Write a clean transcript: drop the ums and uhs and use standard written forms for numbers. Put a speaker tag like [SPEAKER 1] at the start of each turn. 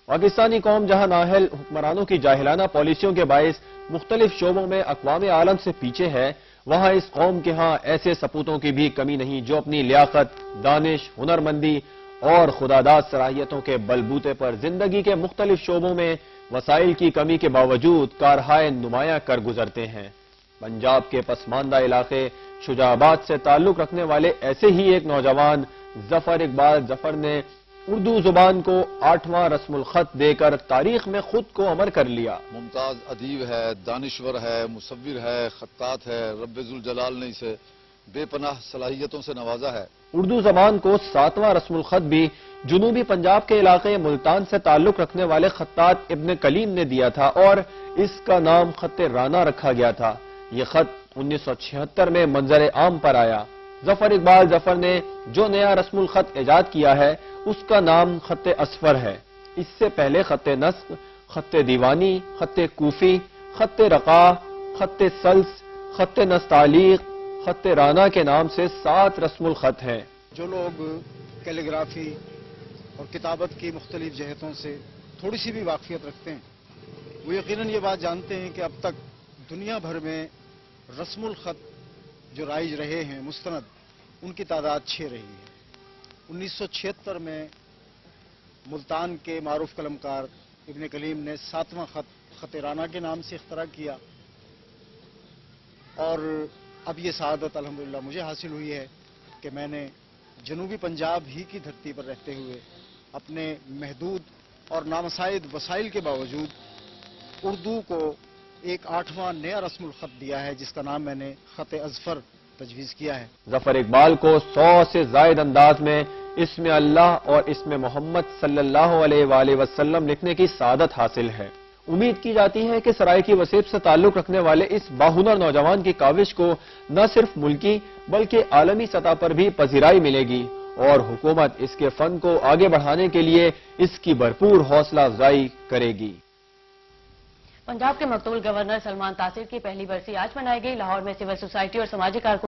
[SPEAKER 1] پاکستانی قوم جہاں نااہل حکمرانوں کی جاہلانہ پالیسیوں کے باعث مختلف شعبوں میں اقوام عالم سے پیچھے ہے، وہاں اس قوم کے ہاں ایسے سپوتوں کی بھی کمی نہیں جو اپنی لیاقت، دانش، ہنرمندی اور خداداد صلاحیتوں کے بلبوتے پر زندگی کے مختلف شعبوں میں وسائل کی کمی کے باوجود کارہائے نمایاں کر گزرتے ہیں۔ پنجاب کے پسماندہ علاقے شجاع آباد سے تعلق رکھنے والے ایسے ہی ایک نوجوان ظفر اقبال ظفر نے اردو زبان کو 8واں رسم الخط دے کر تاریخ میں خود کو امر کر لیا۔
[SPEAKER 2] ممتاز ادیب ہے، دانشور ہے، مصور ہے، خطاط ہے، رب ذوالجلال نے اسے بے پناہ صلاحیتوں سے نوازا ہے۔
[SPEAKER 1] اردو زبان کو 7واں رسم الخط بھی جنوبی پنجاب کے علاقے ملتان سے تعلق رکھنے والے خطاط ابن کلیم نے دیا تھا اور اس کا نام خط رانا رکھا گیا تھا۔ یہ خط 1976 میں منظر عام پر آیا۔ ظفر اقبال ظفر نے جو نیا رسم الخط ایجاد کیا ہے اس کا نام خط اصفر ہے۔ اس سے پہلے خط نسق، خط دیوانی، خط کوفی، خط رقاع، خط سلس، خط نستعلیق، خط رانا کے نام سے 7 رسم الخط ہیں۔
[SPEAKER 3] جو لوگ کیلیگرافی اور کتابت کی مختلف جہتوں سے تھوڑی سی بھی واقفیت رکھتے ہیں وہ یقیناً یہ بات جانتے ہیں کہ اب تک دنیا بھر میں رسم الخط جو رائج رہے ہیں مستند، ان کی تعداد 6 رہی ہے۔ 1976 میں ملتان کے معروف قلمکار ابن کلیم نے 7واں خط خط رانا کے نام سے اختراع کیا، اور اب یہ سعادت الحمدللہ مجھے حاصل ہوئی ہے کہ میں نے جنوبی پنجاب ہی کی دھرتی پر رہتے ہوئے اپنے محدود اور نامساعد وسائل کے باوجود اردو کو ایک 8واں نیا رسم الخط دیا ہے، جس کا نام میں نے خط اصفر تجویز کیا ہے۔
[SPEAKER 1] ظفر اقبال کو 100 سے زائد انداز میں اسم اللہ اور اسم محمد صلی اللہ علیہ وآلہ وسلم لکھنے کی سعادت حاصل ہے۔ امید کی جاتی ہے کہ سرائیکی وسیب سے تعلق رکھنے والے اس باہنر نوجوان کی کاوش کو نہ صرف ملکی بلکہ عالمی سطح پر بھی پذیرائی ملے گی اور حکومت اس کے فن کو آگے بڑھانے کے لیے اس کی بھرپور حوصلہ افزائی کرے گی۔
[SPEAKER 4] پنجاب کے مقتول گورنر سلمان تاثر کی پہلی برسی آج منائی گئی۔ لاہور میں سول سوسائٹی اور سماجی کارکنوں